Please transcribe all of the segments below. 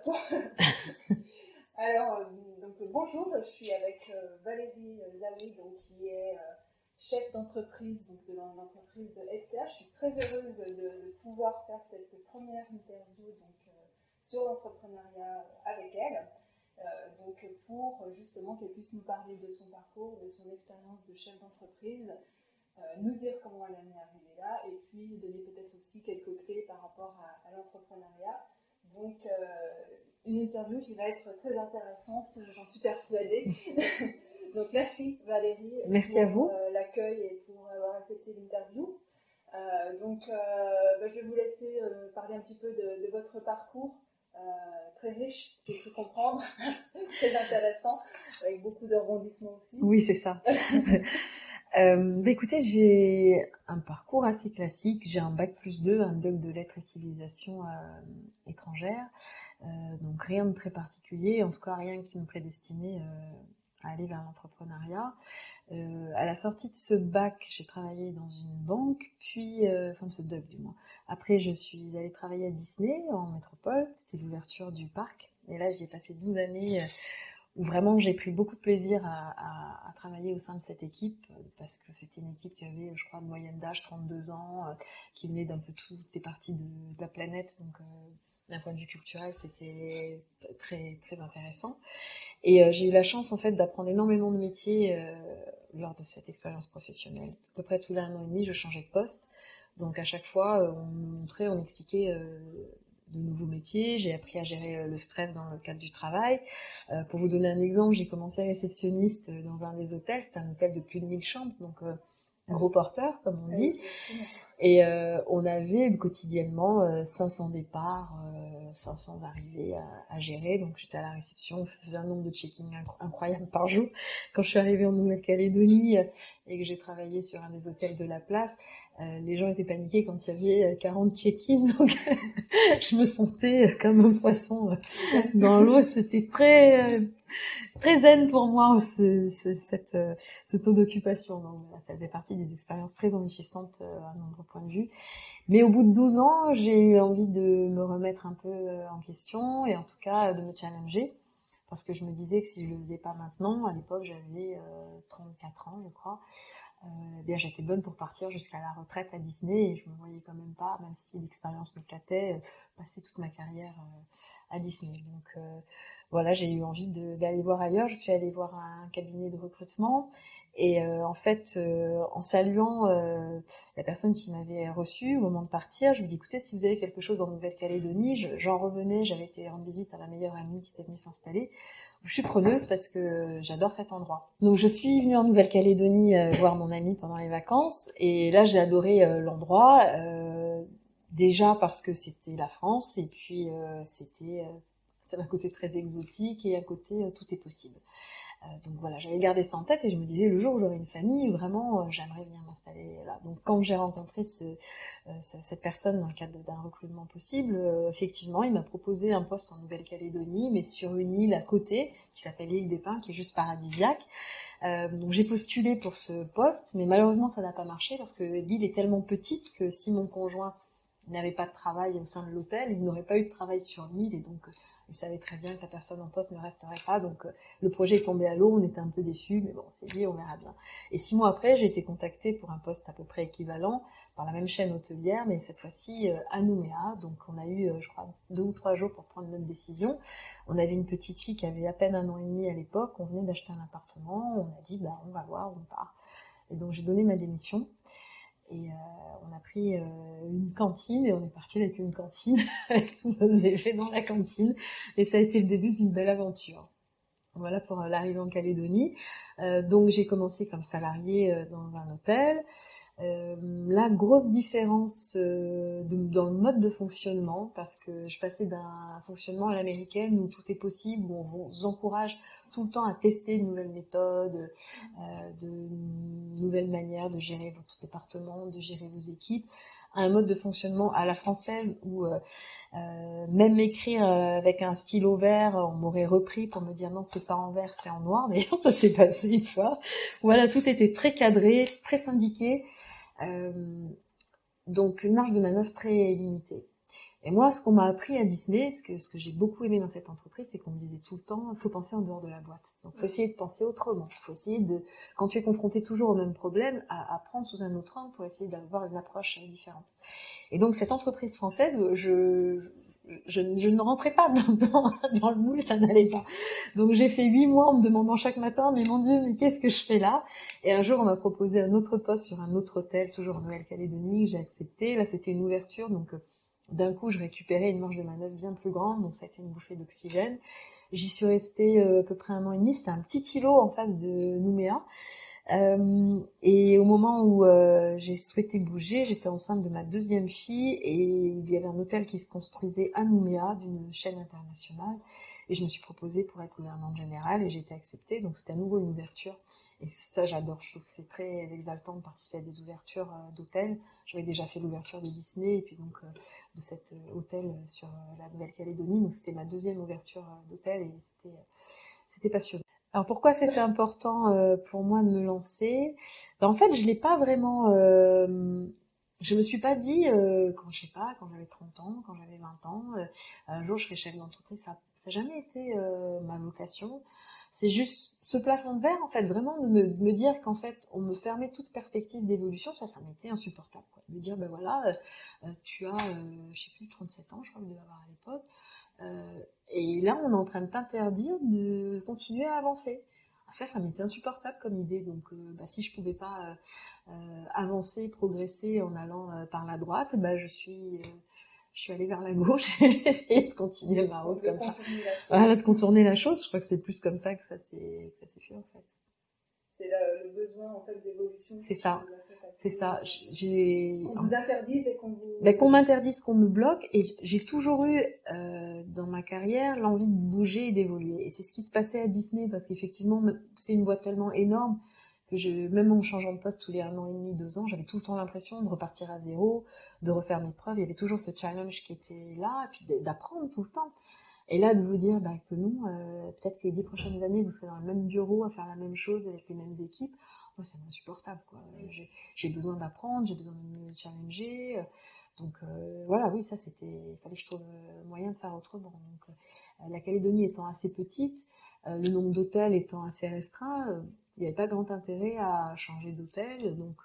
commence. Alors, bonjour, je suis avec Valérie Zawi, donc, qui est chef d'entreprise donc, de l'entreprise STA. Je suis très heureuse de pouvoir faire cette première interview donc, sur l'entrepreneuriat avec elle. Donc pour justement qu'elle puisse nous parler de son parcours, de son expérience de chef d'entreprise, nous dire comment elle en est arrivée là, et puis donner peut-être aussi quelques clés par rapport à l'entrepreneuriat. Donc une interview qui va être très intéressante, j'en suis persuadée. Donc merci Valérie merci pour à vous. L'accueil et pour avoir accepté l'interview. Je vais vous laisser parler un petit peu de votre parcours. Très riche, j'ai pu comprendre, très intéressant, avec beaucoup de rebondissements aussi. Oui, c'est ça. Écoutez, j'ai un parcours assez classique. J'ai un bac+2, un doc de lettres et civilisation étrangères. Donc rien de très particulier, en tout cas rien qui me prédestinait à aller vers l'entrepreneuriat. À la sortie de ce bac, j'ai travaillé dans une banque, puis, enfin de ce doc du moins. Après, je suis allée travailler à Disney, en métropole. C'était l'ouverture du parc. Et là, j'y ai passé 12 années où vraiment j'ai pris beaucoup de plaisir à travailler au sein de cette équipe, parce que c'était une équipe qui avait, je crois, une moyenne d'âge 32 ans, qui venait d'un peu toutes les parties de la planète. Donc, d'un point de vue culturel, c'était très, très intéressant. Et j'ai eu la chance en fait d'apprendre énormément de métiers lors de cette expérience professionnelle. À peu près tous les 1 an et demi, je changeais de poste. Donc à chaque fois, on me montrait, on m'expliquait de nouveaux métiers. J'ai appris à gérer le stress dans le cadre du travail. Pour vous donner un exemple, j'ai commencé réceptionniste dans un des hôtels. C'était un hôtel de plus de 1000 chambres, donc gros porteur, comme on dit. Et on avait quotidiennement 500 départs, 500 arrivées à gérer. Donc j'étais à la réception, je faisais un nombre de check-in incroyable par jour. Quand je suis arrivée en Nouvelle-Calédonie et que j'ai travaillé sur un des hôtels de la place, les gens étaient paniqués quand il y avait 40 check-in. Donc je me sentais comme un poisson dans l'eau. C'était très très zen pour moi ce taux d'occupation. Donc voilà, ça faisait partie des expériences très enrichissantes à nombreux points de vue. Mais au bout de 12 ans, j'ai eu envie de me remettre un peu en question et en tout cas de me challenger, parce que je me disais que si je le faisais pas maintenant, à l'époque j'avais 34 ans je crois, bien j'étais bonne pour partir jusqu'à la retraite à Disney et je me voyais quand même pas, même si l'expérience m'éclatait, passer toute ma carrière à Disney. Donc voilà, j'ai eu envie d'aller voir ailleurs. Je suis allée voir un cabinet de recrutement et en fait, en saluant la personne qui m'avait reçue au moment de partir, je lui dis écoutez, si vous avez quelque chose en Nouvelle-Calédonie, j'en revenais, j'avais été rendre visite à ma meilleure amie qui était venue s'installer. Je suis preneuse parce que j'adore cet endroit. Donc je suis venue en Nouvelle-Calédonie voir mon amie pendant les vacances et là j'ai adoré l'endroit. Déjà parce que c'était la France et puis c'est un côté très exotique et un côté tout est possible. Donc voilà, j'avais gardé ça en tête et je me disais le jour où j'aurai une famille, vraiment j'aimerais venir m'installer là. Donc quand j'ai rencontré cette personne dans le cadre d'un recrutement possible, effectivement il m'a proposé un poste en Nouvelle-Calédonie, mais sur une île à côté qui s'appelle l'île des Pins, qui est juste paradisiaque. Donc j'ai postulé pour ce poste, mais malheureusement ça n'a pas marché parce que l'île est tellement petite que si mon conjoint n'avait pas de travail au sein de l'hôtel, il n'aurait pas eu de travail sur l'île et donc il savait très bien que la personne en poste ne resterait pas, donc le projet est tombé à l'eau, on était un peu déçus, mais bon, on s'est dit, on verra bien. Et 6 mois après, j'ai été contactée pour un poste à peu près équivalent par la même chaîne hôtelière, mais cette fois-ci à Nouméa, donc on a eu, je crois, 2 ou 3 jours pour prendre notre décision. On avait une petite fille qui avait à peine 1 an et demi à l'époque, on venait d'acheter un appartement, on a dit, on va voir, on part. Et donc j'ai donné ma démission. Et on a pris une cantine et on est parti avec une cantine, avec tous nos effets dans la cantine. Et ça a été le début d'une belle aventure. Voilà pour l'arrivée en Calédonie. Donc j'ai commencé comme salariée dans un hôtel. La grosse différence dans le mode de fonctionnement, parce que je passais d'un fonctionnement à l'américaine où tout est possible, où on vous encourage tout le temps à tester de nouvelles méthodes, de nouvelles manières de gérer votre département, de gérer vos équipes, à un mode de fonctionnement à la française où même écrire avec un stylo vert, on m'aurait repris pour me dire non, c'est pas en vert, c'est en noir. D'ailleurs, ça s'est passé une fois. Voilà, tout était très cadré, très syndiqué. Donc une marge de manœuvre très limitée. Et moi, ce qu'on m'a appris à Disney, ce que j'ai beaucoup aimé dans cette entreprise, c'est qu'on me disait tout le temps, il faut penser en dehors de la boîte. Donc, il faut essayer de penser autrement. Il faut essayer de, quand tu es confronté toujours au même problème, à prendre sous un autre angle pour essayer d'avoir une approche différente. Et donc, cette entreprise française, je ne rentrais pas dans le moule, ça n'allait pas. Donc, j'ai fait 8 mois en me demandant chaque matin, mais mon Dieu, mais qu'est-ce que je fais là? Et un jour, on m'a proposé un autre poste sur un autre hôtel, toujours en Nouvelle-Calédonie, j'ai accepté. Là, c'était une ouverture, donc d'un coup, je récupérais une marge de manœuvre bien plus grande, donc ça a été une bouffée d'oxygène. J'y suis restée à peu près 1 an et demi. C'était un petit îlot en face de Nouméa. Et au moment où j'ai souhaité bouger, j'étais enceinte de ma 2e fille et il y avait un hôtel qui se construisait à Nouméa d'une chaîne internationale. Et je me suis proposée pour être gouvernante générale et j'ai été acceptée. Donc c'était à nouveau une ouverture. Et ça, j'adore. Je trouve que c'est très exaltant de participer à des ouvertures d'hôtels. J'avais déjà fait l'ouverture de Disney et puis donc de cet hôtel sur la Nouvelle-Calédonie. Donc c'était ma 2e ouverture d'hôtel et c'était passionnant. Alors pourquoi c'était important pour moi de me lancer? En fait, je l'ai pas vraiment. Je me suis pas dit quand je sais pas, quand j'avais 30 ans, quand j'avais 20 ans, un jour je serai chef d'entreprise. Ça n'a jamais été ma vocation. C'est juste ce plafond de verre, en fait, vraiment de me dire qu'en fait, on me fermait toute perspective d'évolution, ça m'était insupportable, quoi. De me dire, ben voilà, tu as, je sais plus, 37 ans, je crois que je devais avoir à l'époque, et là, on est en train de t'interdire de continuer à avancer. Ça m'était insupportable comme idée, donc si je pouvais pas avancer, progresser en allant par la droite, je suis allée vers la gauche et j'ai essayé de continuer ma route comme ça. Voilà, de contourner la chose. Je crois que c'est plus comme ça que ça s'est fait en fait. C'est le besoin en fait d'évolution. C'est ça. C'est ça. Qu'on vous interdise et qu'on vous... qu'on m'interdise, qu'on me bloque. Et j'ai toujours eu dans ma carrière l'envie de bouger et d'évoluer. Et c'est ce qui se passait à Disney parce qu'effectivement c'est une boîte tellement énorme que même en changeant de poste tous les 1 an et demi, 2 ans, j'avais tout le temps l'impression de repartir à zéro, de refaire mes preuves. Il y avait toujours ce challenge qui était là, et puis d'apprendre tout le temps. Et là, de vous dire que non, peut-être que les 10 prochaines années, vous serez dans le même bureau à faire la même chose avec les mêmes équipes, moi, c'est insupportable, quoi. J'ai besoin d'apprendre, j'ai besoin de me challenger. Donc voilà, oui, ça il fallait que je trouve moyen de faire autrement. Donc la Calédonie étant assez petite, le nombre d'hôtels étant assez restreint, il n'y avait pas grand intérêt à changer d'hôtel. Donc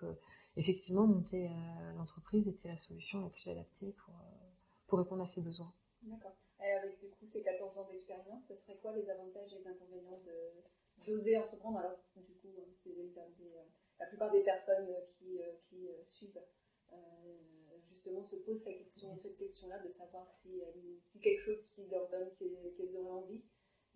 effectivement, monter l'entreprise était la solution la plus adaptée pour répondre à ces besoins. D'accord. Et avec du coup ces 14 ans d'expérience, ce serait quoi les avantages et les inconvénients d'oser entreprendre? Alors du coup, la plupart des personnes qui suivent justement se posent cette question-là de savoir si quelque chose qui leur donne qu'elles auraient envie,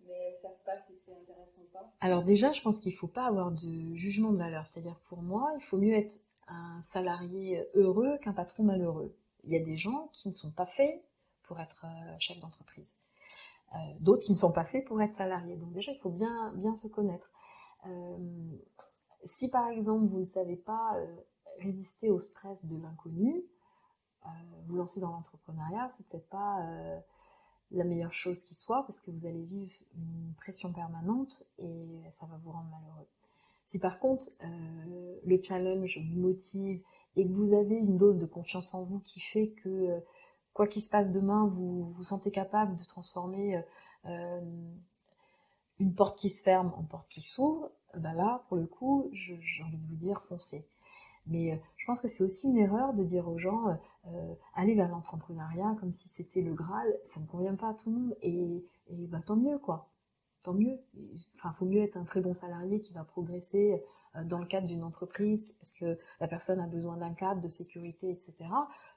mais elles ne savent pas si c'est intéressant ou pas. Alors déjà, je pense qu'il ne faut pas avoir de jugement de valeur. C'est-à-dire que pour moi, il faut mieux être un salarié heureux qu'un patron malheureux. Il y a des gens qui ne sont pas faits pour être chef d'entreprise. D'autres qui ne sont pas faits pour être salariés. Donc déjà, il faut bien se connaître. Si par exemple, vous ne savez pas résister au stress de l'inconnu, vous lancer dans l'entrepreneuriat, c'est peut-être pas la meilleure chose qui soit, parce que vous allez vivre une pression permanente et ça va vous rendre malheureux. Si par contre, le challenge vous motive et que vous avez une dose de confiance en vous qui fait que quoi qu'il se passe demain, vous vous sentez capable de transformer une porte qui se ferme en porte qui s'ouvre, là, pour le coup, j'ai envie de vous dire, foncez. Mais je pense que c'est aussi une erreur de dire aux gens allez vers l'entrepreneuriat comme si c'était le Graal. Ça ne convient pas à tout le monde et tant mieux, quoi. Tant mieux. Enfin, faut mieux être un très bon salarié qui va progresser dans le cadre d'une entreprise parce que la personne a besoin d'un cadre de sécurité, etc.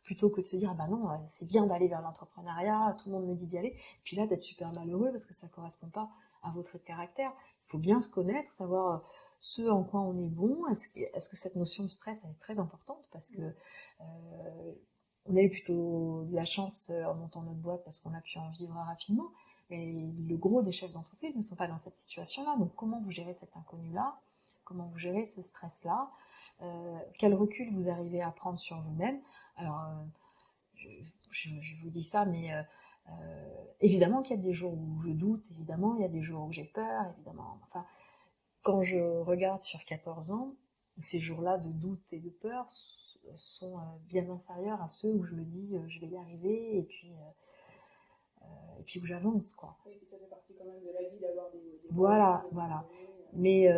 Plutôt que de se dire non, c'est bien d'aller vers l'entrepreneuriat, tout le monde me dit d'y aller. Puis là, d'être super malheureux parce que ça correspond pas à votre trait de caractère. Il faut bien se connaître, savoir ce en quoi on est bon. Est-ce que cette notion de stress elle est très importante parce que on a eu plutôt de la chance en montant notre boîte parce qu'on a pu en vivre rapidement. Mais le gros des chefs d'entreprise ne sont pas dans cette situation-là. Donc comment vous gérez cet inconnu-là? Comment vous gérez ce stress-là? Quel recul vous arrivez à prendre sur vous-même? Alors, je vous dis ça, mais évidemment qu'il y a des jours où je doute, évidemment, il y a des jours où j'ai peur, évidemment. Enfin, quand je regarde sur 14 ans, ces jours-là de doute et de peur sont bien inférieurs à ceux où je me dis je vais y arriver et puis où j'avance, quoi. Oui, puis ça fait partie quand même de la vie d'avoir des Voilà, aussi, voilà. Mais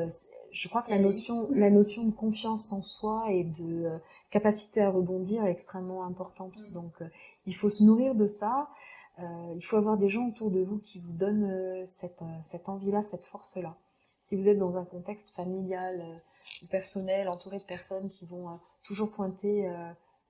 je crois que la notion de confiance en soi et de capacité à rebondir est extrêmement importante. Donc, il faut se nourrir de ça. Il faut avoir des gens autour de vous qui vous donnent cette envie-là, cette force-là. Si vous êtes dans un contexte familial ou personnel, entouré de personnes qui vont toujours pointer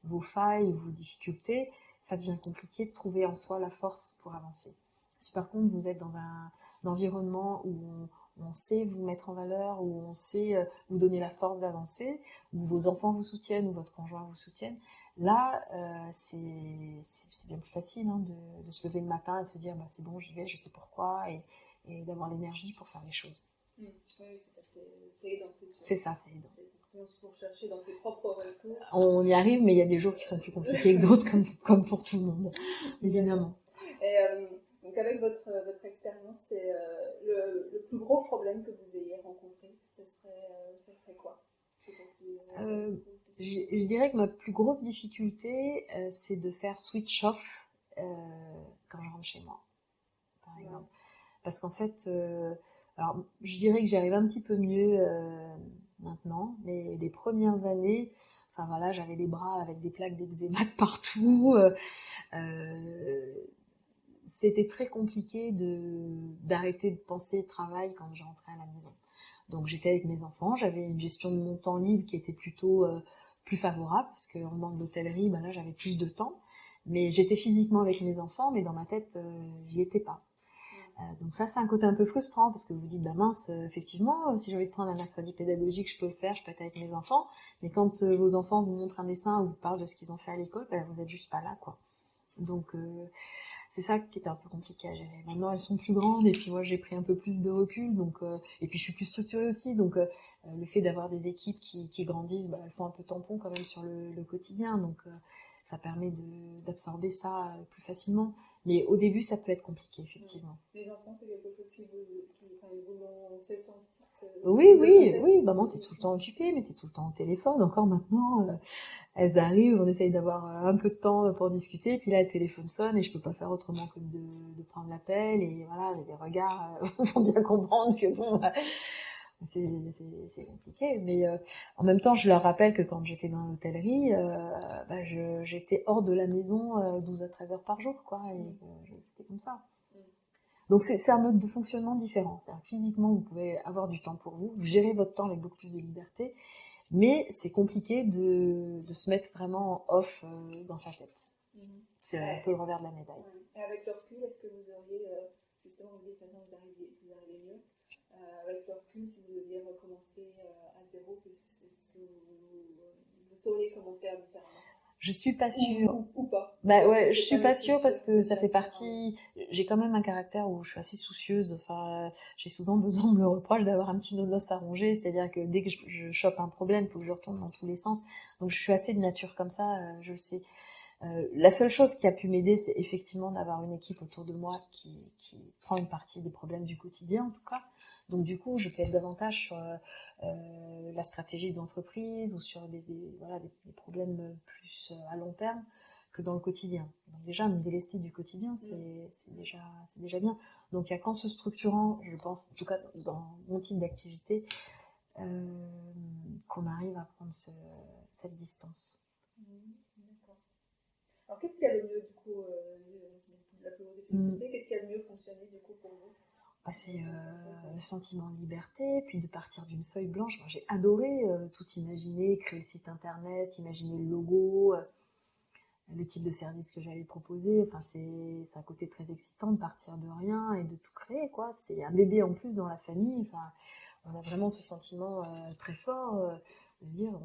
vos failles ou vos difficultés, ça devient compliqué de trouver en soi la force pour avancer. Si par contre vous êtes dans un environnement où on sait vous mettre en valeur, où on sait vous donner la force d'avancer, où vos enfants vous soutiennent, où votre conjoint vous soutienne, là, c'est bien plus facile de se lever le matin et de se dire bah, c'est bon, j'y vais, je sais pourquoi, et d'avoir l'énergie pour faire les choses. Oui, c'est aidant, c'est sûr. C'est ça, c'est aidant. Pour chercher dans ses propres ressources. On y arrive, mais il y a des jours qui sont plus compliqués que d'autres, comme pour tout le monde, évidemment. Et donc avec votre expérience, c'est le plus gros problème que vous ayez rencontré, ce serait quoi? Je dirais que ma plus grosse difficulté, c'est de faire switch off quand je rentre chez moi, par exemple. Parce qu'en fait, alors je dirais que j'y arrive un petit peu mieux maintenant, mais les premières années, enfin voilà, j'avais les bras avec des plaques d'eczéma partout. C'était très compliqué d'arrêter de penser travail quand je rentrais à la maison. Donc j'étais avec mes enfants, j'avais une gestion de mon temps libre qui était plutôt plus favorable, parce qu'en manque de l'hôtellerie, ben là j'avais plus de temps. Mais j'étais physiquement avec mes enfants, mais dans ma tête, j'y étais pas. Donc ça, c'est un côté un peu frustrant, parce que vous vous dites, bah mince, effectivement, si j'ai envie de prendre un mercredi pédagogique, je peux le faire, je peux être avec mes enfants. Mais quand vos enfants vous montrent un dessin ou vous parlent de ce qu'ils ont fait à l'école, ben, vous êtes juste pas là, quoi. Donc c'est ça qui était un peu compliqué à gérer. Maintenant, elles sont plus grandes et puis moi, j'ai pris un peu plus de recul. Donc, et puis, je suis plus structurée aussi. Donc, le fait d'avoir des équipes qui grandissent, bah, elles font un peu tampon quand même sur le quotidien. Donc, ça permet d'absorber ça plus facilement. Mais au début, ça peut être compliqué, effectivement. Les enfants, c'est quelque chose qui vous l'ont fait sentir. Oui. Maman, t'es tout le temps occupée, mais t'es tout le temps au téléphone. Encore maintenant, elles arrivent, on essaye d'avoir un peu de temps pour discuter, puis là le téléphone sonne et je peux pas faire autrement que de prendre l'appel, et voilà, les regards vont bien comprendre que bon, c'est compliqué, mais en même temps je leur rappelle que quand j'étais dans l'hôtellerie, bah, j'étais hors de la maison 12 à 13 heures par jour, quoi, et c'était comme ça. Donc c'est un mode de fonctionnement différent. C'est-à-dire, physiquement, vous pouvez avoir du temps pour vous, vous gérez votre temps avec beaucoup plus de liberté, mais c'est compliqué de se mettre vraiment off dans sa tête. C'est un peu le revers de la médaille. Et avec le recul, est-ce que vous auriez, justement, vous dites maintenant vous arrivez mieux, avec le recul, si vous deviez recommencer à zéro, est-ce que vous sauriez comment faire différemment? Je suis pas sûre. Ou pas. Bah ouais, je suis pas sûre parce que ça fait partie. J'ai quand même un caractère où je suis assez soucieuse. Enfin, j'ai souvent besoin, on me le reproche, d'avoir un petit nodos à ronger. C'est-à-dire que dès que je chope un problème, il faut que je retourne dans tous les sens. Donc je suis assez de nature comme ça, je le sais. La seule chose qui a pu m'aider, c'est effectivement d'avoir une équipe autour de moi qui prend une partie des problèmes du quotidien, en tout cas. Donc du coup, je peux être davantage sur la stratégie de l'entreprise ou sur des problèmes plus à long terme que dans le quotidien. Donc déjà, me délester du quotidien, c'est déjà bien. Donc il y a qu'en se structurant, je pense, en tout cas dans mon type d'activité, qu'on arrive à prendre cette distance. Alors, qu'est-ce qui a le mieux, du coup, la plus grosse difficulté, qu'est-ce qui a le mieux fonctionné, du coup, pour vous? C'est le sentiment de liberté, puis de partir d'une feuille blanche. Moi, j'ai adoré tout imaginer, créer le site internet, imaginer le logo, le type de service que j'allais proposer. Enfin, c'est un côté très excitant de partir de rien et de tout créer, quoi. C'est un bébé en plus dans la famille. Enfin, on a vraiment ce sentiment très fort de se dire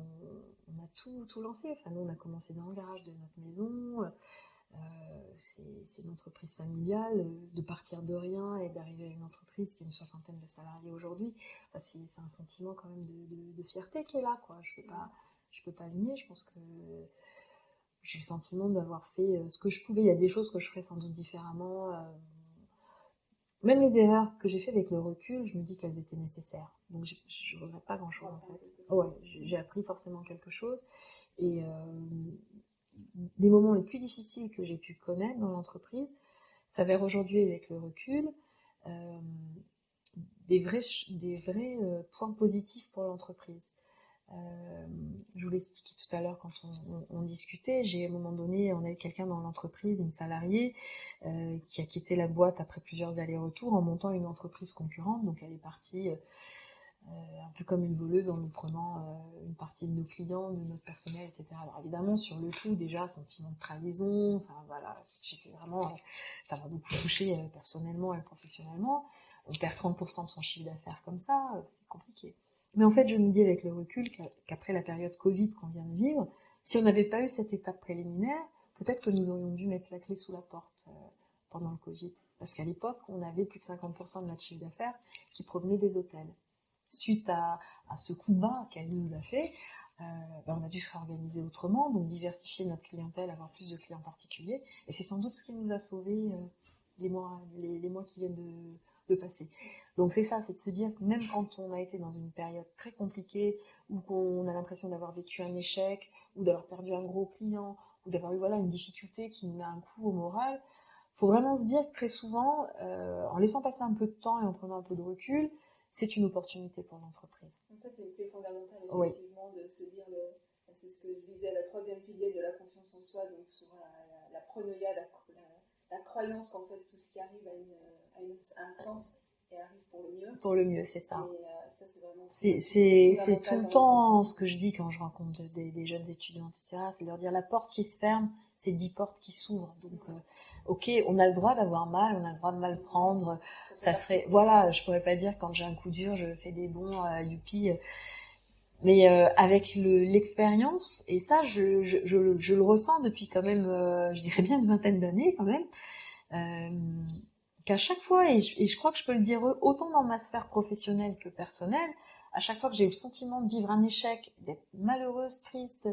on a tout lancé. Enfin, nous, on a commencé dans le garage de notre maison. C'est une entreprise familiale. De partir de rien et d'arriver à une entreprise qui a une 60aine de salariés aujourd'hui, enfin, c'est un sentiment quand même de fierté qui est là, quoi. Je peux pas le nier. Je pense que j'ai le sentiment d'avoir fait ce que je pouvais. Il y a des choses que je ferais sans doute différemment. même les erreurs que j'ai fait avec le recul, je me dis qu'elles étaient nécessaires. Donc je regrette pas grand-chose en fait. Ouais, j'ai appris forcément quelque chose. Et des moments les plus difficiles que j'ai pu connaître dans l'entreprise s'avèrent aujourd'hui avec le recul euh, des vrais points positifs pour l'entreprise. Je vous l'expliquais tout à l'heure quand on discutait, à un moment donné, on a eu quelqu'un dans l'entreprise, une salariée, qui a quitté la boîte après plusieurs allers-retours en montant une entreprise concurrente. Donc elle est partie un peu comme une voleuse en nous prenant une partie de nos clients, de notre personnel, etc. Alors évidemment, sur le coup, déjà, sentiment de trahison, enfin voilà, j'étais vraiment, ça m'a beaucoup touchée personnellement et professionnellement. On perd 30% de son chiffre d'affaires comme ça, c'est compliqué. Mais en fait, je me dis avec le recul qu'après la période Covid qu'on vient de vivre, si on n'avait pas eu cette étape préliminaire, peut-être que nous aurions dû mettre la clé sous la porte pendant le Covid. Parce qu'à l'époque, on avait plus de 50% de notre chiffre d'affaires qui provenait des hôtels. Suite à ce coup bas qu'elle nous a fait, on a dû se réorganiser autrement, donc diversifier notre clientèle, avoir plus de clients particuliers. Et c'est sans doute ce qui nous a sauvés les mois qui viennent de passer. Donc c'est ça, c'est de se dire que même quand on a été dans une période très compliquée, ou qu'on a l'impression d'avoir vécu un échec, ou d'avoir perdu un gros client, ou d'avoir eu une difficulté qui nous met un coup au moral, faut vraiment se dire que très souvent, en laissant passer un peu de temps et en prenant un peu de recul, c'est une opportunité pour l'entreprise. Donc ça, c'est une clé fondamentale, effectivement, de se dire, c'est ce que je disais, la troisième pilier de la confiance en soi, donc souvent la pronoia, la croyance qu'en fait tout ce qui arrive a un sens et arrive pour le mieux. Pour le mieux, c'est ça. Et ça, c'est vraiment... C'est tout le temps ce que je dis quand je rencontre des jeunes étudiants, etc. C'est de leur dire la porte qui se ferme, c'est 10 portes qui s'ouvrent. Donc, ok, on a le droit d'avoir mal, on a le droit de mal prendre. Ça serait, voilà, je pourrais pas dire quand j'ai un coup dur, je fais des bons, youpi. Mais avec l'expérience, et ça, je le ressens depuis quand même, je dirais bien une vingtaine d'années quand même, qu'à chaque fois, et je crois que je peux le dire autant dans ma sphère professionnelle que personnelle, à chaque fois que j'ai eu le sentiment de vivre un échec, d'être malheureuse, triste,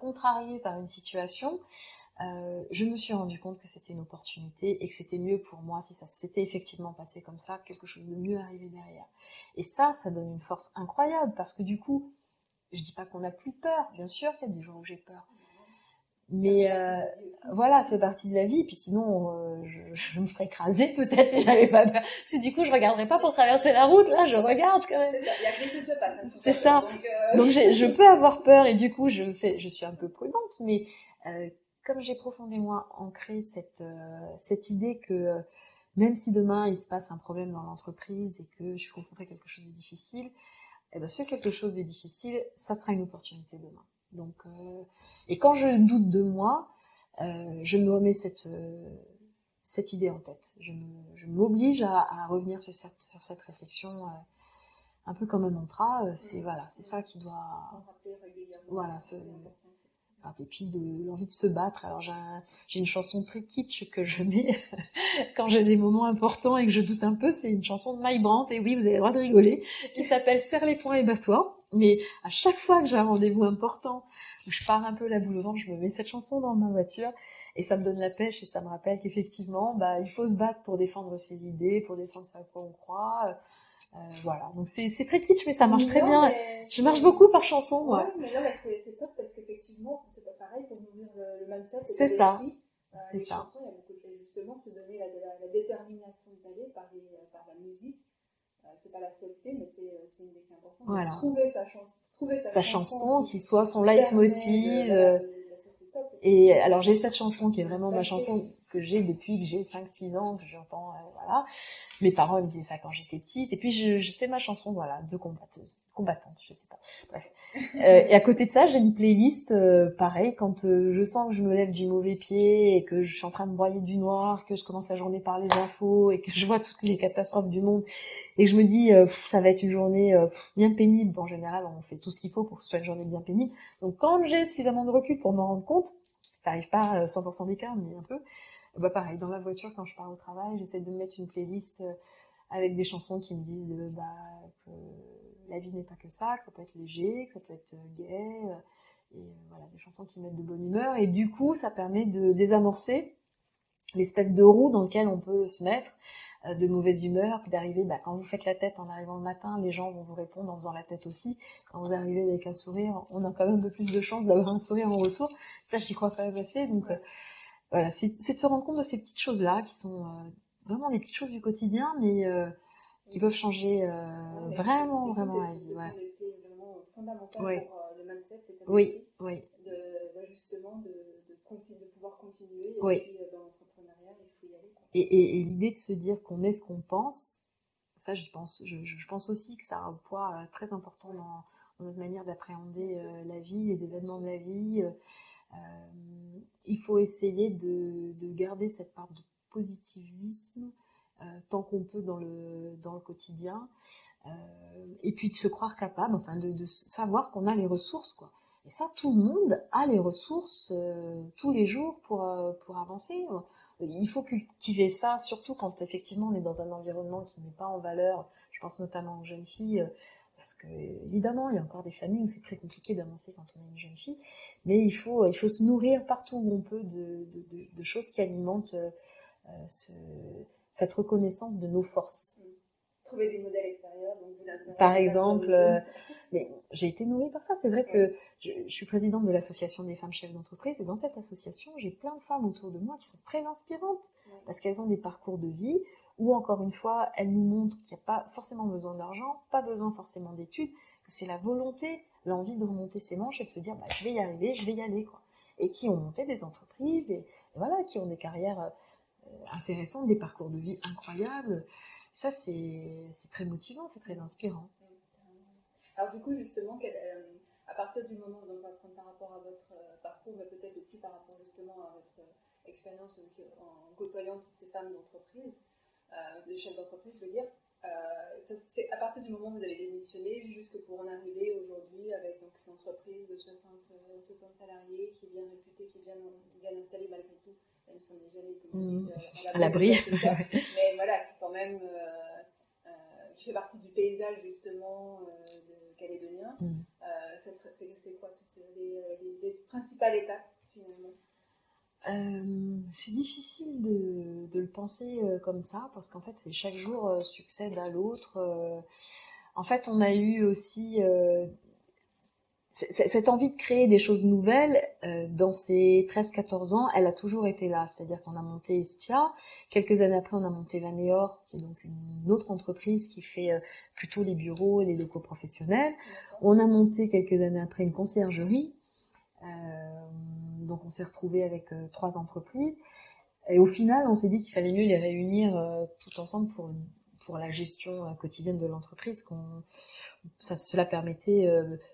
contrariée par une situation, je me suis rendu compte que c'était une opportunité et que c'était mieux pour moi si ça s'était effectivement passé comme ça, quelque chose de mieux arrivait derrière. Et ça donne une force incroyable parce que du coup, je dis pas qu'on n'a plus peur, bien sûr qu'il y a des jours où j'ai peur. Mais voilà, c'est partie de la vie. Puis sinon, je me ferais écraser peut-être si j'avais pas peur. Parce que du coup, je regarderais pas pour traverser la route. Là, je regarde quand même. C'est ça. Il y a que ce pas. C'est ça. Donc je peux avoir peur et du coup, je suis un peu prudente. Mais comme j'ai profondément ancré cette idée que même si demain il se passe un problème dans l'entreprise et que je suis confrontée à quelque chose de difficile, eh ben, ce quelque chose de difficile, ça sera une opportunité demain. Donc, et quand je doute de moi, je me remets cette idée en tête. Je m'oblige à revenir sur cette réflexion, un peu comme un mantra. C'est ça qui doit. S'en rappeler régulièrement. Voilà, et puis l'envie de se battre. Alors j'ai une chanson très kitsch que je mets quand j'ai des moments importants et que je doute un peu. C'est une chanson de Mike Brandt, et oui, vous avez le droit de rigoler, qui s'appelle Serre les poings et bats-toi. Mais à chaque fois que j'ai un rendez-vous important, où je pars un peu la boule au ventre, je me mets cette chanson dans ma voiture et ça me donne la pêche et ça me rappelle qu'effectivement, il faut se battre pour défendre ses idées, pour défendre ce à quoi on croit. Voilà, donc c'est très kitsch, mais ça marche très bien. Je marche beaucoup par chanson, moi. Ouais, mais non, mais c'est top parce qu'effectivement, c'est pas pareil pour nourrir le mindset. C'est ça. C'est ça. Chansons, il y a beaucoup de choses, justement, se donner la détermination d'aller par la musique. C'est pas la seule clé, mais c'est une des clés importantes. Voilà. Trouver sa chanson qui soit son leitmotiv. Et alors j'ai cette chanson qui est vraiment ma chanson que j'ai depuis que j'ai 5-6 ans, que j'entends, voilà. Mes parents me disaient ça quand j'étais petite. Et puis je sais ma chanson, voilà, de combattante, je sais pas. Bref. Et à côté de ça, j'ai une playlist, pareil, quand je sens que je me lève du mauvais pied et que je suis en train de broyer du noir, que je commence la journée par les infos et que je vois toutes les catastrophes du monde et que je me dis ça va être une journée bien pénible. En général, on fait tout ce qu'il faut pour que ce soit une journée bien pénible. Donc quand j'ai suffisamment de recul pour m'en rendre compte, ça arrive pas à 100% d'écart, mais un peu. Pareil, dans la voiture, quand je pars au travail, j'essaie de me mettre une playlist avec des chansons qui me disent que la vie n'est pas que ça peut être léger, que ça peut être gai, et voilà, des chansons qui mettent de bonne humeur. Et du coup, ça permet de désamorcer l'espèce de roue dans laquelle on peut se mettre de mauvaise humeur, puis d'arriver, quand vous faites la tête en arrivant le matin, les gens vont vous répondre en faisant la tête aussi. Quand vous arrivez avec un sourire, on a quand même un peu plus de chances d'avoir un sourire en retour. Ça, j'y crois quand même assez. Donc voilà, c'est de se rendre compte de ces petites choses-là qui sont vraiment des petites choses du quotidien, mais qui peuvent changer vraiment la vie. Ce sont des clés vraiment fondamentales pour le mindset, l'état d'esprit. Justement de pouvoir continuer. Et puis dans l'entrepreneuriat, il faut y aller. Et l'idée de se dire qu'on est ce qu'on pense, ça je pense aussi que ça a un poids très important dans notre manière d'appréhender la vie, les événements de la vie. Il faut essayer de garder cette part de positivisme tant qu'on peut dans le quotidien, et puis de se croire capable, de savoir qu'on a les ressources, quoi. Et ça, tout le monde a les ressources tous les jours pour avancer. Il faut cultiver ça, surtout quand effectivement on est dans un environnement qui n'est pas en valeur. Je pense notamment aux jeunes filles, parce que évidemment il y a encore des familles où c'est très compliqué d'avancer quand on est une jeune fille, mais il faut se nourrir partout où on peut de choses qui alimentent cette reconnaissance de nos forces. Trouver des modèles extérieurs, donc par exemple, mais j'ai été nourrie par ça. C'est vrai que je suis présidente de l'association des femmes chefs d'entreprise, et dans cette association, j'ai plein de femmes autour de moi qui sont très inspirantes, parce qu'elles ont des parcours de vie où, encore une fois, elles nous montrent qu'il n'y a pas forcément besoin d'argent, pas besoin forcément d'études, que c'est la volonté, l'envie de remonter ses manches et de se dire je vais y arriver, je vais y aller, quoi. Et qui ont monté des entreprises, et voilà, qui ont des carrières intéressantes, des parcours de vie incroyables. Ça, c'est très motivant, c'est très inspirant. Alors du coup, justement, à partir du moment, donc on va prendre par rapport à votre parcours, mais peut-être aussi par rapport justement à votre expérience en côtoyant toutes ces femmes d'entreprise, des chefs d'entreprise, je veux dire, c'est à partir du moment où vous avez démissionné jusque pour en arriver aujourd'hui avec donc, une entreprise de 60 salariés qui est bien réputée, qui est bien installée malgré tout, même si on n'est jamais comme à l'abri. Mais voilà, quand même, qui fait partie du paysage justement calédonien. C'est quoi toutes les principales étapes finalement? C'est difficile de le penser comme ça, parce qu'en fait, chaque jour succède à l'autre. En fait, on a eu aussi cette envie de créer des choses nouvelles dans ces 13-14 ans, elle a toujours été là. C'est-à-dire qu'on a monté Estia, quelques années après on a monté Vanéor, qui est donc une autre entreprise qui fait plutôt les bureaux et les locaux professionnels. On a monté quelques années après une conciergerie, donc on s'est retrouvés avec 3 entreprises. Et au final, on s'est dit qu'il fallait mieux les réunir tout ensemble pour la gestion quotidienne de l'entreprise. Cela permettait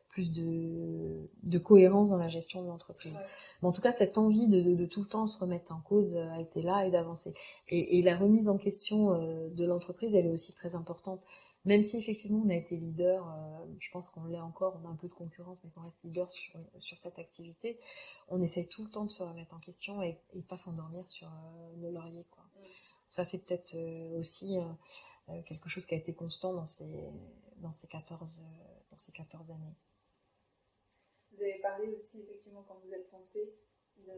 plus de cohérence dans la gestion de l'entreprise. Mais en tout cas, cette envie de tout le temps se remettre en cause a été là et d'avancer. Et la remise en question de l'entreprise, elle est aussi très importante. Même si effectivement on a été leader, je pense qu'on l'est encore, on a un peu de concurrence, mais qu'on reste leader sur cette activité, on essaye tout le temps de se remettre en question et pas s'endormir sur nos lauriers, quoi. Ça, c'est peut-être aussi quelque chose qui a été constant dans ces 14 années. Vous avez parlé aussi, effectivement, quand vous êtes lancé, de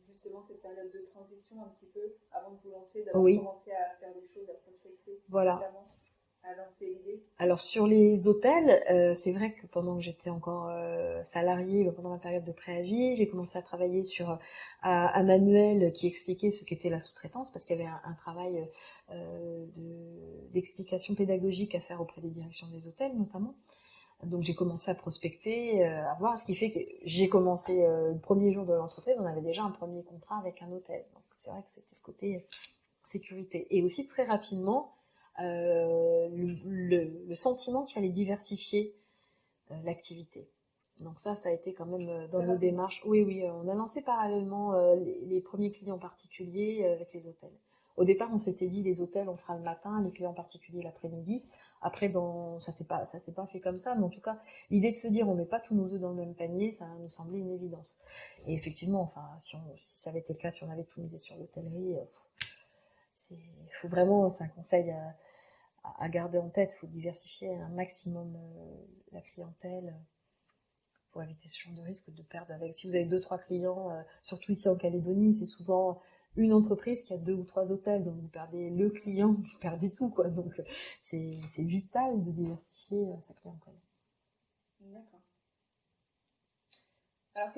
justement cette période de transition un petit peu, avant de vous lancer, d'avoir commencé à faire des choses, à prospecter, notamment, à lancer l'idée. Alors sur les hôtels, c'est vrai que pendant que j'étais encore salariée, pendant ma période de préavis, j'ai commencé à travailler sur un manuel qui expliquait ce qu'était la sous-traitance, parce qu'il y avait un travail d'explication pédagogique à faire auprès des directions des hôtels notamment. Donc j'ai commencé à prospecter, à voir, ce qui fait que j'ai commencé le premier jour de l'entreprise, on avait déjà un premier contrat avec un hôtel. Donc c'est vrai que c'était le côté sécurité. Et aussi très rapidement, le sentiment qu'il fallait diversifier l'activité. Donc ça a été quand même dans nos démarches. Oui, on a lancé parallèlement les premiers clients particuliers avec les hôtels. Au départ, on s'était dit les hôtels on fera le matin, les clients particuliers l'après-midi. Après, ça s'est pas fait comme ça, mais en tout cas, l'idée de se dire on met pas tous nos œufs dans le même panier, ça nous semblait une évidence. Et effectivement, si ça avait été le cas, si on avait tout misé sur l'hôtellerie, faut vraiment, c'est un conseil à garder en tête. Il faut diversifier un maximum la clientèle pour éviter ce genre de risque de perdre avec. Si vous avez 2-3 clients, surtout ici en Calédonie, c'est souvent une entreprise qui a 2 ou 3 hôtels, donc vous perdez le client, vous perdez tout, quoi. Donc c'est vital de diversifier sa clientèle. D'accord. Alors,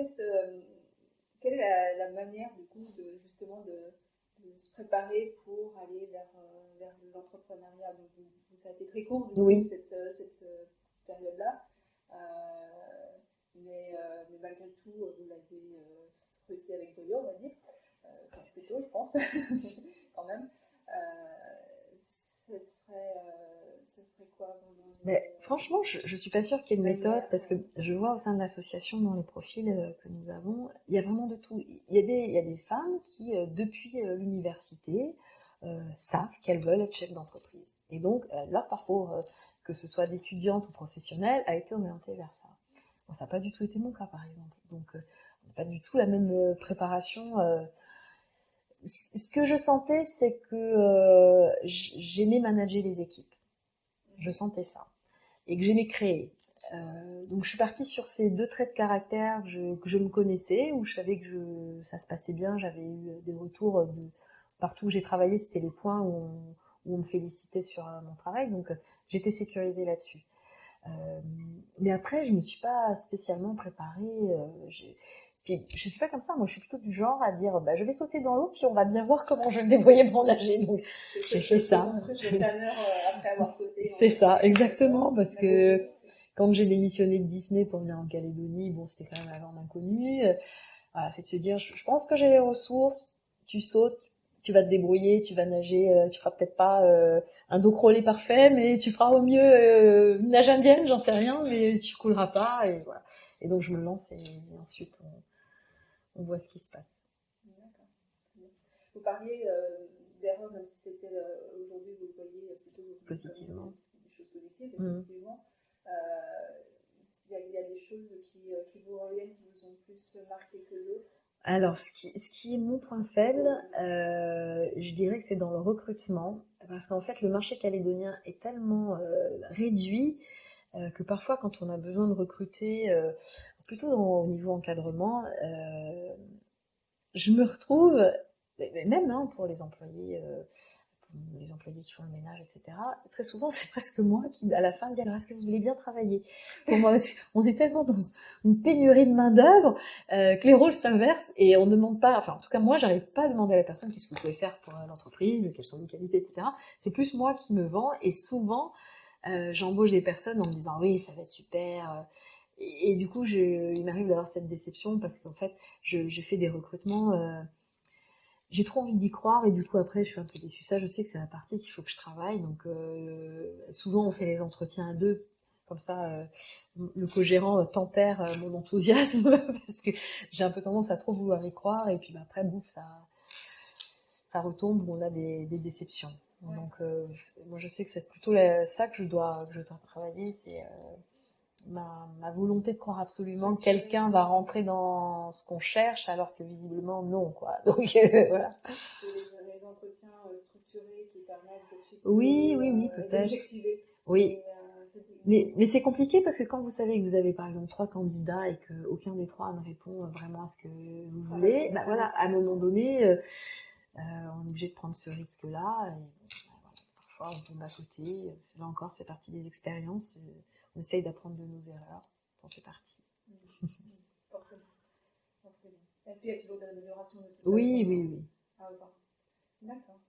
quelle est la manière, du coup, justement de se préparer pour aller vers l'entrepreneuriat? Donc, ça a été très court, du coup, Oui. cette période-là. Mais malgré tout, vous l'avez réussi avec brio, on va dire. Enfin, plutôt, je pense, quand même. Ce serait quoi Mais franchement, je suis pas sûre qu'il y ait une méthode, parce que je vois au sein de l'association, dans les profils que nous avons, il y a vraiment de tout. Il y a des femmes qui, depuis l'université, savent qu'elles veulent être chefs d'entreprise. Et donc, leur parcours, que ce soit d'étudiante ou professionnelle, a été orienté vers ça. Bon, ça n'a pas du tout été mon cas, par exemple. Donc, on n'a pas du tout la même préparation. Ce que je sentais, c'est que j'aimais manager les équipes. Je sentais ça. Et que j'aimais créer. Donc je suis partie sur ces 2 traits de caractère que je me connaissais, où je savais que ça se passait bien. J'avais eu des retours partout où j'ai travaillé, c'était les points où on me félicitait sur mon travail. Donc j'étais sécurisée là-dessus. Mais après, je me suis pas spécialement préparée. Puis je suis pas comme ça. Moi, je suis plutôt du genre à dire, je vais sauter dans l'eau, puis on va bien voir comment je vais me débrouiller pour nager. Donc j'ai fait ça. C'est ça, exactement, parce que quand j'ai démissionné de Disney pour venir en Calédonie, bon, c'était quand même un land inconnu. Voilà, c'est de se dire, je pense que j'ai les ressources. Tu sautes, tu vas te débrouiller, tu vas nager, tu feras peut-être pas un dos crawlé parfait, mais tu feras au mieux une nage indienne, j'en sais rien, mais tu couleras pas, et voilà. Et donc je me lance, et ensuite on voit ce qui se passe. D'accord. Vous parliez d'erreurs, même si c'était aujourd'hui, vous le voyez plutôt positivement. Des choses positives, effectivement. Il y a des choses qui vous reviennent, qui vous ont plus marqué que d'autres? Alors, ce qui est mon point faible, je dirais que c'est dans le recrutement, parce qu'en fait, le marché calédonien est tellement réduit que parfois, quand on a besoin de recruter, plutôt au niveau encadrement, je me retrouve, même pour les employés qui font le ménage, etc. Très souvent, c'est presque moi qui, à la fin, dis alors, est-ce que vous voulez bien travailler? Pour moi, on est tellement dans une pénurie de main-d'œuvre que les rôles s'inversent, et on ne demande pas, enfin, en tout cas, moi, j'arrive pas à demander à la personne qu'est-ce que vous pouvez faire pour l'entreprise, quelles sont vos qualités, etc. C'est plus moi qui me vends, et souvent, j'embauche des personnes en me disant oui, ça va être super. Et du coup, il m'arrive d'avoir cette déception, parce qu'en fait, je fais des recrutements. J'ai trop envie d'y croire, et du coup après je suis un peu déçue. Ça, je sais que c'est la partie qu'il faut que je travaille. Donc souvent on fait les entretiens à 2, comme ça le co-gérant tempère mon enthousiasme parce que j'ai un peu tendance à trop vouloir y croire, et puis après bouf, ça retombe, on a des déceptions. Ouais. Donc moi je sais que c'est plutôt ça que je dois travailler, c'est ma volonté de croire absolument que quelqu'un va rentrer dans ce qu'on cherche, alors que visiblement non, quoi. Donc voilà. Les entretiens structurés qui permettent de oui, peut-être. D'objectiver. Oui. Mais c'est compliqué, parce que quand vous savez que vous avez par exemple 3 candidats et qu'aucun des 3 ne répond vraiment à ce que vous voulez, voilà, à un moment donné, on est obligé de prendre ce risque-là. Et, voilà, parfois on tombe à côté. Là encore, c'est partie des expériences. On essaye d'apprendre de nos erreurs. Ça en fait partie. Forcément. Et puis il y a toujours des améliorations de toute façon. Oui. D'accord.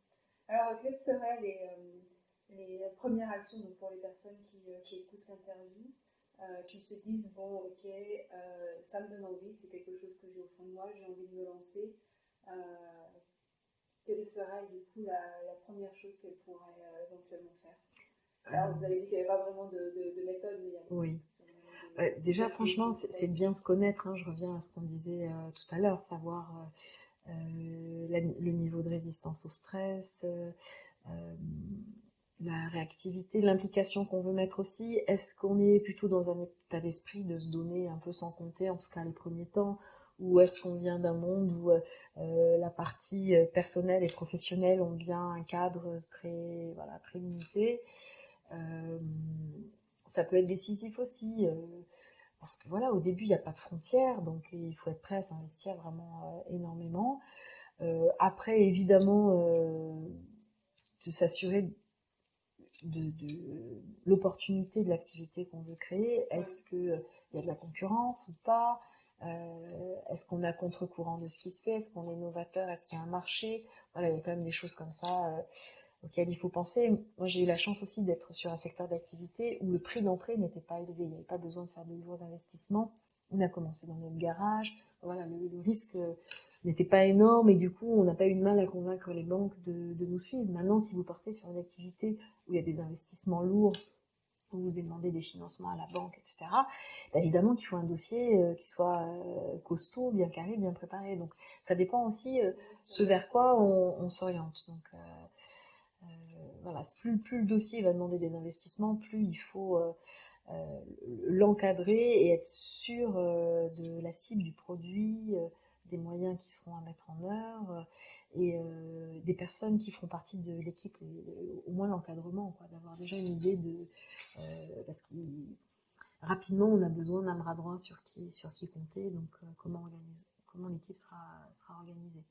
Alors, quelles seraient les premières actions, donc, pour les personnes qui écoutent l'interview, qui se disent bon, ok, ça me donne envie, c'est quelque chose que j'ai au fond de moi, j'ai envie de me lancer. Quelle serait du coup la première chose qu'elles pourraient éventuellement faire? Alors, vous avez dit qu'il n'y avait pas vraiment de méthode, mais il y a oui. Déjà, franchement, c'est de bien se connaître. Hein. Je reviens à ce qu'on disait tout à l'heure, savoir le niveau de résistance au stress, la réactivité, l'implication qu'on veut mettre aussi. Est-ce qu'on est plutôt dans un état d'esprit de se donner un peu sans compter, en tout cas les premiers temps, ou est-ce qu'on vient d'un monde où la partie personnelle et professionnelle ont bien un cadre très limité? Ça peut être décisif aussi, parce que voilà, au début il n'y a pas de frontières, donc il faut être prêt à s'investir vraiment énormément. Après, évidemment, de s'assurer de l'opportunité de l'activité qu'on veut créer. Est-ce qu'il y a de la concurrence ou pas? Est-ce qu'on est à contre-courant de ce qui se fait? Est-ce qu'on est novateur? Est-ce qu'il y a un marché? Voilà, il y a quand même des choses comme ça auxquelles il faut penser. Moi, j'ai eu la chance aussi d'être sur un secteur d'activité où le prix d'entrée n'était pas élevé. Il n'y avait pas besoin de faire de gros investissements. On a commencé dans notre garage. Voilà, le risque n'était pas énorme et du coup, on n'a pas eu de mal à convaincre les banques de nous suivre. Maintenant, si vous partez sur une activité où il y a des investissements lourds, où vous demandez des financements à la banque, etc., bah évidemment qu'il faut un dossier qui soit costaud, bien carré, bien préparé. Donc, ça dépend aussi ce vers quoi on s'oriente. Donc, voilà, plus le dossier va demander des investissements, plus il faut l'encadrer et être sûr de la cible du produit, des moyens qui seront à mettre en œuvre et des personnes qui feront partie de l'équipe, au moins l'encadrement, quoi, d'avoir déjà une idée de... parce que rapidement, on a besoin d'un bras droit sur qui compter, donc comment l'équipe sera organisée.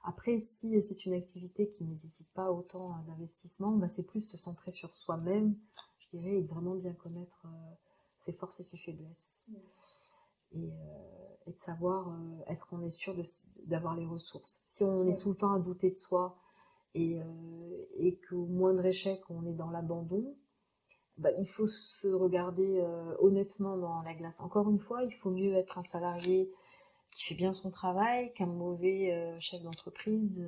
Après, si c'est une activité qui ne nécessite pas autant d'investissement, bah, c'est plus se centrer sur soi-même, je dirais, et vraiment bien connaître ses forces et ses faiblesses. Et de savoir, est-ce qu'on est sûr d'avoir les ressources. Si on est tout le temps à douter de soi et qu'au moindre échec, on est dans l'abandon, bah, il faut se regarder honnêtement dans la glace. Encore une fois, il faut mieux être un salarié qui fait bien son travail qu'un mauvais chef d'entreprise.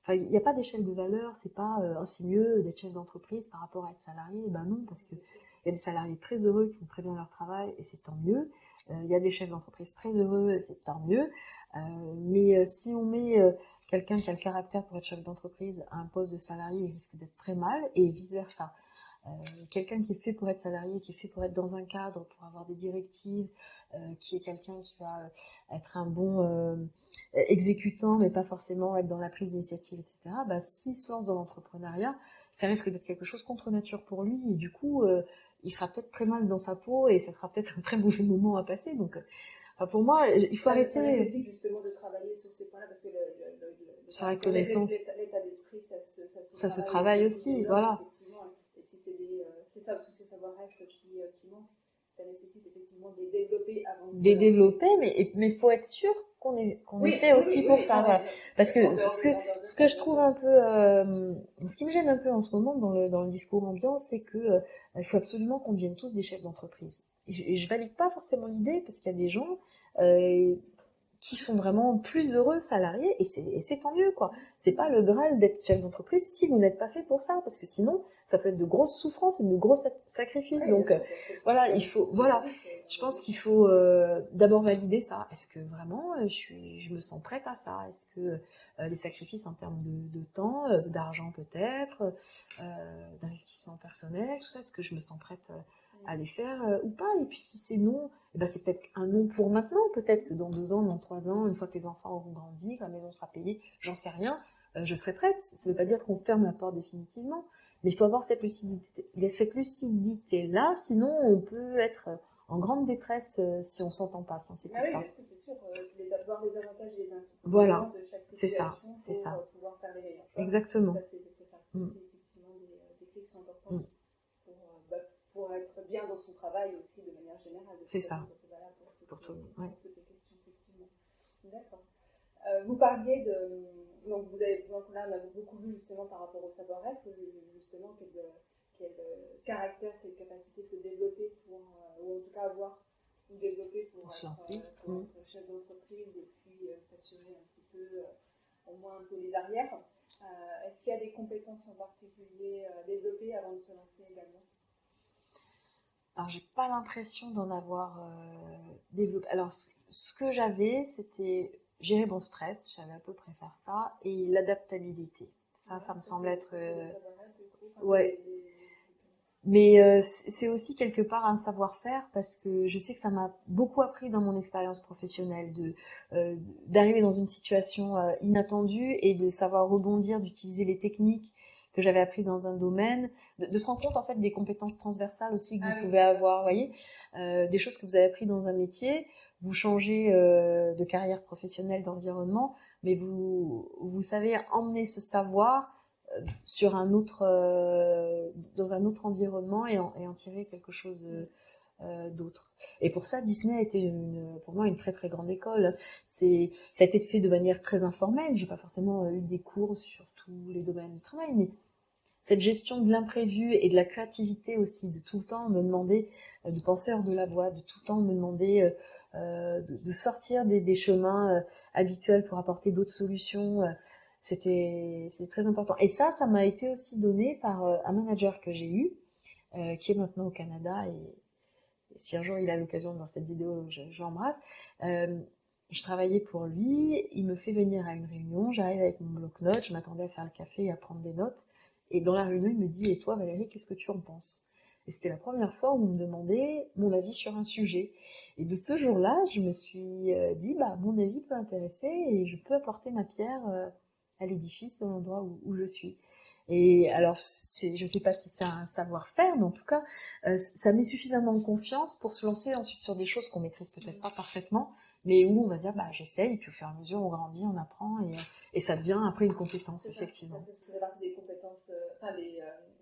Enfin, il n'y a pas d'échelle de valeur, c'est pas c'est mieux d'être chef d'entreprise par rapport à être salarié. Ben non, parce que il y a des salariés très heureux qui font très bien leur travail et c'est tant mieux. Il y a des chefs d'entreprise très heureux et c'est tant mieux. Mais si on met quelqu'un qui a le caractère pour être chef d'entreprise à un poste de salarié, il risque d'être très mal et vice versa. Quelqu'un qui est fait pour être salarié, qui est fait pour être dans un cadre, pour avoir des directives, qui est quelqu'un qui va être un bon exécutant, mais pas forcément être dans la prise d'initiative, etc. Bah, s'il se lance dans l'entrepreneuriat, ça risque d'être quelque chose contre nature pour lui, et du coup, il sera peut-être très mal dans sa peau, et ça sera peut-être un très mauvais moment à passer. Donc, pour moi, il faut arrêter. Ça nécessite justement de travailler sur ces points-là, parce que sur la connaissance, l'état d'esprit, ça se travaille aussi, voilà. Et si c'est ça, tous ces savoir-être qui manquent, ça nécessite effectivement de les développer avant de les développer, mais il faut être sûr qu'on est fait aussi pour ça. Voilà. Parce que ce que je trouve un peu, ce qui me gêne un peu en ce moment dans le discours ambiant, c'est que il faut absolument qu'on devienne tous des chefs d'entreprise. Et je valide pas forcément l'idée, parce qu'il y a des gens qui sont vraiment plus heureux salariés, et c'est tant mieux, quoi. C'est pas le Graal d'être chef d'entreprise si vous n'êtes pas fait pour ça, parce que sinon, ça peut être de grosses souffrances et de gros sacrifices. Donc, voilà, je pense qu'il faut d'abord valider ça. Est-ce que vraiment, je me sens prête à ça? Est-ce que les sacrifices en termes de temps, d'argent peut-être, d'investissement personnel, tout ça, est-ce que je me sens prête à les faire ou pas? Et puis si c'est non, eh ben c'est peut-être un non pour maintenant, peut-être que dans 2 ans, dans 3 ans, une fois que les enfants auront grandi, que la maison sera payée, j'en sais rien, je serai prête. Ça ne veut pas dire qu'on ferme la porte définitivement, mais il faut avoir cette lucidité-là, sinon on peut être en grande détresse si on s'entend pas, si on s'écoute pas. Oui, c'est sûr, c'est avoir les avantages et les inconvénients voilà, de chaque c'est ça, pour pouvoir faire les meilleurs choix. Exactement. Ça, c'est partie effectivement des clés qui sont importantes pour être bien dans son travail aussi de manière générale. C'est ça. Pour toutes les questions, effectivement. D'accord. Vous parliez de... Donc là, on a beaucoup vu justement par rapport au savoir-être, justement quel caractère, quelle capacité il faut développer ou en tout cas avoir ou développer pour être chef d'entreprise et puis s'assurer un petit peu, au moins un peu les arrières. Est-ce qu'il y a des compétences en particulier développées avant de se lancer également? Alors, j'ai pas l'impression d'en avoir développé. Alors, ce que j'avais, c'était gérer mon stress, je savais à peu près faire ça, et l'adaptabilité. Ça me semble être... ouais. Mais c'est aussi quelque part un savoir-faire, parce que je sais que ça m'a beaucoup appris dans mon expérience professionnelle, d'arriver dans une situation inattendue et de savoir rebondir, d'utiliser les techniques que j'avais apprises dans un domaine, de se rendre compte en fait des compétences transversales aussi que vous pouvez avoir, vous voyez, des choses que vous avez appris dans un métier, vous changez de carrière professionnelle, d'environnement, mais vous savez emmener ce savoir sur dans un autre environnement et en tirer quelque chose d'autre. Et pour ça, Disney a été pour moi une très très grande école. Ça a été fait de manière très informelle. J'ai pas forcément eu des cours sur tous les domaines du travail, mais cette gestion de l'imprévu et de la créativité aussi, de tout le temps me demander de penser hors de la boîte, de tout le temps me demander de sortir des chemins habituels pour apporter d'autres solutions. C'est très important. Et ça m'a été aussi donné par un manager que j'ai eu, qui est maintenant au Canada. Et si un jour il a l'occasion de voir cette vidéo, je l'embrasse. Je travaillais pour lui, il me fait venir à une réunion, j'arrive avec mon bloc-notes, je m'attendais à faire le café et à prendre des notes. Et dans la réunion, il me dit « Et toi, Valérie, qu'est-ce que tu en penses ?» Et c'était la première fois où on me demandait mon avis sur un sujet. Et de ce jour-là, je me suis dit « Mon avis peut intéresser et je peux apporter ma pierre à l'édifice dans l'endroit où je suis. » Et alors, je sais pas si c'est un savoir-faire, mais en tout cas, ça met suffisamment de confiance pour se lancer ensuite sur des choses qu'on maîtrise peut-être pas parfaitement, mais où on va dire, j'essaye, et puis au fur et à mesure, on grandit, on apprend, et ça devient après une compétence, effectivement. Ça fait partie des compétences,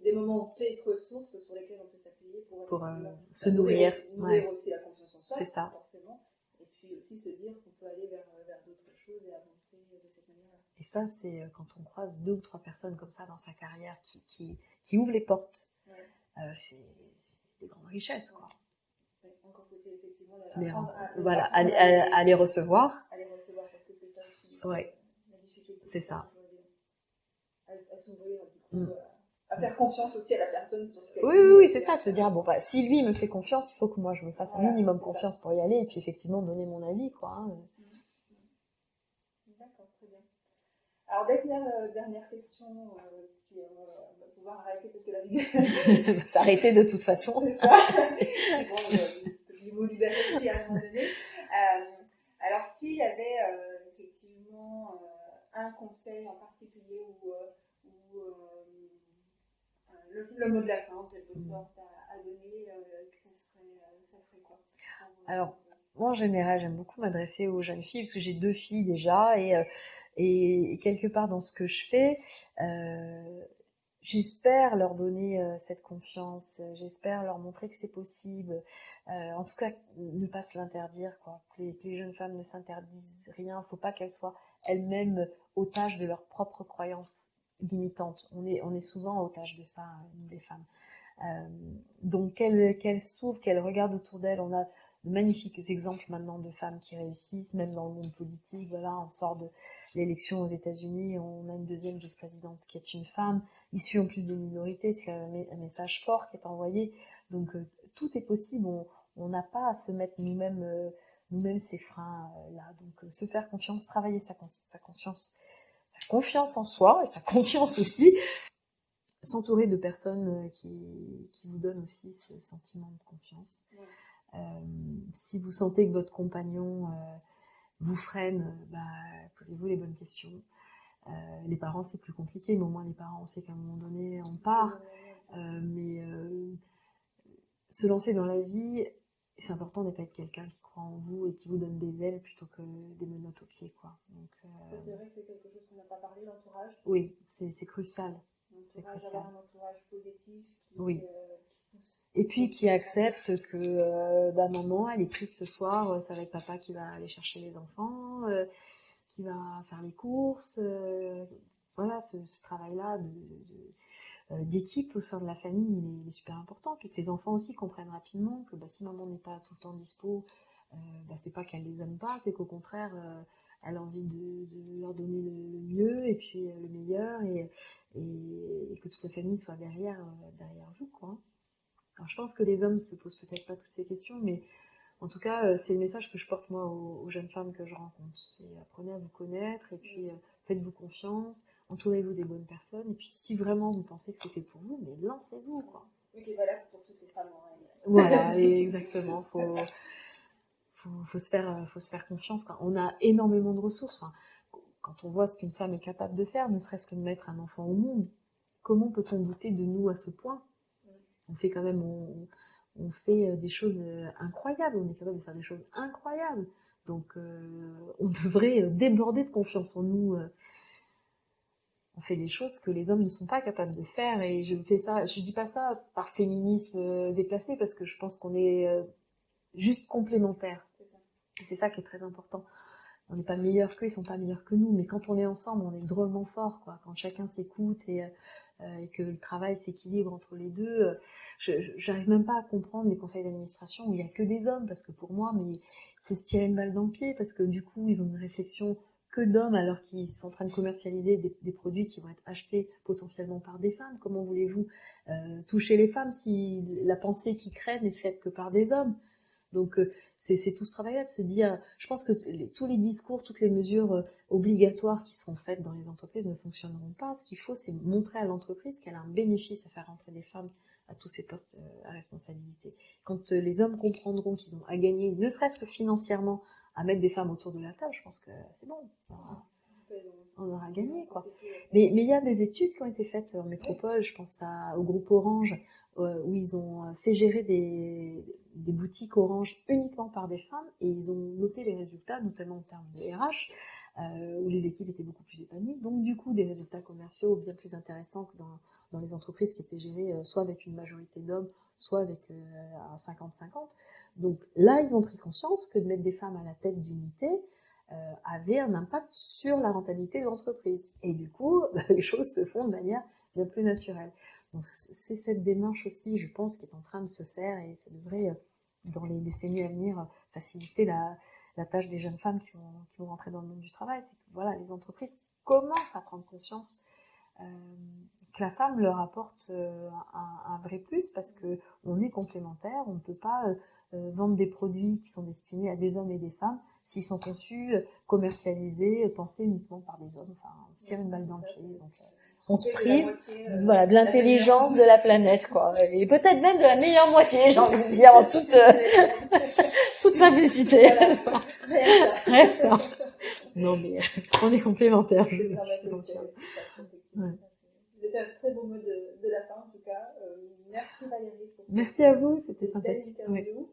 des moments clés de ressources sur lesquels on peut s'appuyer pour se nourrir. Nourrir aussi la confiance en soi, c'est ça. Forcément, et puis aussi se dire qu'on peut aller vers d'autres choses et avancer de cette manière-là. Et ça, c'est quand on croise 2 ou 3 personnes comme ça dans sa carrière qui ouvrent les portes. Ouais. C'est des grandes richesses, quoi. Ouais, encore faut-il effectivement à les recevoir. À les recevoir, parce que c'est ça aussi la difficulté. C'est ça. À s'ouvrir, du coup, à faire confiance aussi à la personne sur ce qu'elle dit. Oui, c'est ça, de se dire, si lui me fait confiance, il faut que moi je me fasse un minimum confiance pour y aller, et puis effectivement donner mon avis, quoi. D'accord, très bien. Alors, dernière question, puis on va pouvoir arrêter parce que la vidéo... va s'arrêter de toute façon. C'est ça. Je vous libérer aussi à un moment donné. Alors, s'il y avait effectivement un conseil en particulier ou le mot de la fin, en quelque sorte, à donner, ça serait quoi? Alors, moi, en général, j'aime beaucoup m'adresser aux jeunes filles, parce que j'ai 2 filles déjà, et quelque part dans ce que je fais, j'espère leur donner cette confiance, j'espère leur montrer que c'est possible, en tout cas ne pas se l'interdire, quoi. Que les jeunes femmes ne s'interdisent rien, faut pas qu'elles soient elles-mêmes otages de leurs propres croyances limitantes. On est souvent otages de ça, nous les femmes. Donc qu'elles s'ouvrent, qu'elles regardent autour d'elles. On a de magnifiques exemples maintenant de femmes qui réussissent, même dans le monde politique. Voilà, on sort de l'élection aux États-Unis, on a une 2e vice-présidente qui est une femme, issue en plus des minorités. C'est quand même un message fort qui est envoyé. Donc tout est possible. On n'a pas à se mettre nous-mêmes ces freins là. Donc se faire confiance, travailler sa confiance en soi et sa conscience aussi. S'entourer de personnes qui vous donnent aussi ce sentiment de confiance. Si vous sentez que votre compagnon vous freine, posez-vous les bonnes questions. Les parents, c'est plus compliqué, mais au moins les parents, on sait qu'à un moment donné, on part. Mais se lancer dans la vie, c'est important d'être avec quelqu'un qui croit en vous et qui vous donne des ailes plutôt que des menottes aux pieds, quoi. Donc, c'est vrai que c'est quelque chose qu'on n'a pas parlé, l'entourage. Oui, c'est crucial. C'est crucial. Un entourage positif qui pousse. Et puis qui accepte que maman, elle est prise ce soir, ça va être papa qui va aller chercher les enfants, qui va faire les courses. Voilà, ce travail-là d'équipe au sein de la famille, il est super important. Puis que les enfants aussi comprennent rapidement que si maman n'est pas tout le temps dispo, c'est pas qu'elle les aime pas, c'est qu'au contraire, elle a envie de leur donner le mieux et puis le meilleur et que toute la famille soit derrière vous, quoi. Alors je pense que les hommes se posent peut-être pas toutes ces questions, mais en tout cas c'est le message que je porte moi aux jeunes femmes que je rencontre. C'est apprenez à vous connaître et puis faites-vous confiance, entourez-vous des bonnes personnes et puis si vraiment vous pensez que c'est fait pour vous, mais lancez-vous, quoi. Oui, qui est valable pour toutes les femmes en réalité. Voilà, exactement. Faut se faire confiance, quoi. On a énormément de ressources. Enfin, quand on voit ce qu'une femme est capable de faire, ne serait-ce que de mettre un enfant au monde, comment peut-on douter de nous à ce point? On fait quand même, on fait des choses incroyables. On est capable de faire des choses incroyables. Donc, on devrait déborder de confiance en nous. On fait des choses que les hommes ne sont pas capables de faire, et je dis pas ça par féminisme déplacé, parce que je pense qu'on est juste complémentaires. Et c'est ça qui est très important. On n'est pas meilleurs qu'eux, ils sont pas meilleurs que nous, mais quand on est ensemble, on est drôlement fort, quoi. Quand chacun s'écoute et que le travail s'équilibre entre les deux, j'arrive même pas à comprendre les conseils d'administration où il y a que des hommes, parce que pour moi, mais c'est se tirer une balle dans le pied, parce que du coup, ils ont une réflexion que d'hommes, alors qu'ils sont en train de commercialiser des produits qui vont être achetés potentiellement par des femmes. Comment voulez-vous toucher les femmes si la pensée qui crée n'est faite que par des hommes? Donc c'est tout ce travail-là de se dire, je pense que tous les discours, toutes les mesures obligatoires qui seront faites dans les entreprises ne fonctionneront pas. Ce qu'il faut, c'est montrer à l'entreprise qu'elle a un bénéfice à faire rentrer des femmes à tous ces postes à responsabilité. Quand les hommes comprendront qu'ils ont à gagner, ne serait-ce que financièrement, à mettre des femmes autour de la table, je pense que c'est bon. On aura gagné, quoi. Mais il y a des études qui ont été faites en métropole, je pense au groupe Orange, où ils ont fait gérer des boutiques Orange uniquement par des femmes, et ils ont noté les résultats, notamment en termes de RH, où les équipes étaient beaucoup plus épanouies. Donc du coup, des résultats commerciaux bien plus intéressants que dans les entreprises qui étaient gérées soit avec une majorité d'hommes, soit avec un 50-50. Donc là, ils ont pris conscience que de mettre des femmes à la tête d'unités avait un impact sur la rentabilité de l'entreprise. Et du coup, les choses se font de manière bien plus naturelle. Donc c'est cette démarche aussi, je pense, qui est en train de se faire, et ça devrait, dans les décennies à venir, faciliter la tâche des jeunes femmes qui vont rentrer dans le monde du travail. C'est que voilà, les entreprises commencent à prendre conscience que la femme leur apporte un vrai plus, parce que on est complémentaires. On ne peut pas vendre des produits qui sont destinés à des hommes et des femmes s'ils sont conçus, commercialisés, pensés uniquement par des hommes. Enfin, on se tire une balle dans le pied. Donc, on se prive, voilà, de l'intelligence de la planète, quoi. Et peut-être même de la meilleure moitié, j'ai envie de dire, en toute simplicité. Rien que ça. Non, mais on est complémentaires. C'est un très beau mot de la fin, en tout cas. Merci Valérie pour Merci à vous, c'était sympathique. belle interview.